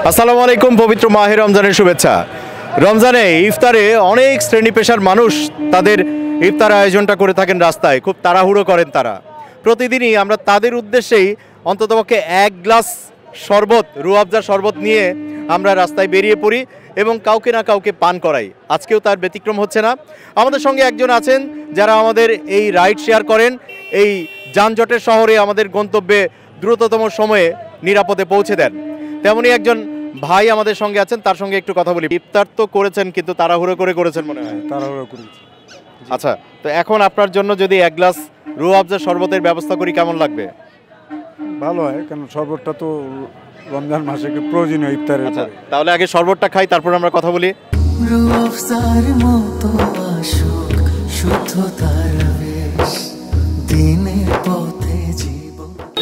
আসসালামু আলাইকুম। পবিত্র মাহে রমজানের শুভেচ্ছা। রমজানে ইফতারে অনেক শ্রেণী পেশার মানুষ তাদের ইফতার আয়োজনটা করে থাকেন রাস্তায়, খুব তাড়াহুড়ো করেন তারা। প্রতিদিনই আমরা তাদের উদ্দেশ্যেই অন্ততপক্ষে এক গ্লাস শরবত, রুয়াবজার শরবত নিয়ে আমরা রাস্তায় বেরিয়ে পড়ি এবং কাউকে না কাউকে পান করাই। আজকেও তার ব্যতিক্রম হচ্ছে না। আমাদের সঙ্গে একজন আছেন যারা আমাদের এই রাইড শেয়ার করেন, এই যানজটের শহরে আমাদের গন্তব্যে দ্রুততম সময়ে নিরাপদে পৌঁছে দেন। তেমনই একজন ভাই আমাদের সঙ্গে আছেন, তার সঙ্গে একটু কথা বলি। ইফতার তো করেছেন কিন্তু তাড়াহুড়ো করেছেন মনে হয়। তাড়াহুড়ো করেছি। আচ্ছা, তো এখন আপনার জন্য যদি এক গ্লাস রুয়াবজা শরবতের ব্যবস্থা করি কেমন লাগবে? ভালো হয়, কারণ শরবতটা তো রমজান মাসে একটু প্রয়োজনীয় ইফতারের। আচ্ছা, তাহলে আগে শরবতটা খাই, তারপর আমরা কথা বলি।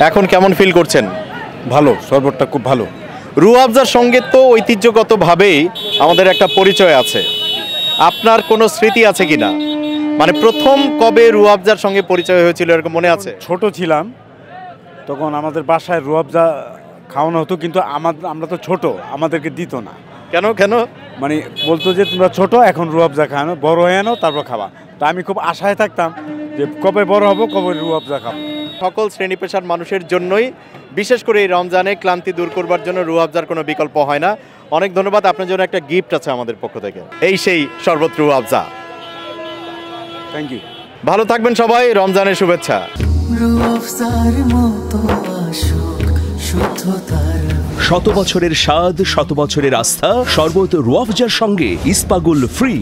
এখন কেমন ফিল করছেন? ভালো, শরবতটা খুব ভালো। রুয়াবজার সঙ্গে তো ঐতিহ্যগতভাবেই আমাদের একটা পরিচয় আছে। আপনার কোনো স্মৃতি আছে কিনা? মানে প্রথম কবে রুয়াবজার সঙ্গে পরিচয় হয়েছিল এরকম মনে আছে? ছোট ছিলাম তখন আমাদের বাসায় রুয়াবজা খাওয়ানো হতো, কিন্তু আমরা তো ছোট, আমাদেরকে দিত না। কেন কেন? মানে বলতো যে তোমরা ছোট, এখন রুয়াবজা খাওয়ানো, বড় হয়ে আনো তারপর খাওয়া। তা আমি খুব আশায় থাকতাম যে কবে বড় হব, কবে রুয়াবজা খাবো। সকল শ্রেণী পেশার মানুষের জন্যই, বিশেষ করে এই রমজানে ক্লান্তি দূর করবার জন্য রুয়াবজার কোনো বিকল্প হয় না। অনেক ধন্যবাদ। আপনার জন্য একটা গিফট আছে আমাদের পক্ষ থেকে, এই সেই শরবত রুয়াবজা। Thank you. ভালো থাকবেন সবাই, রমজানের শুভেচ্ছা। শত বছরের স্বাদ, শত বছরের আস্থা, শরবত রুয়াবজার সঙ্গে ইস্পাগুল ফ্রি।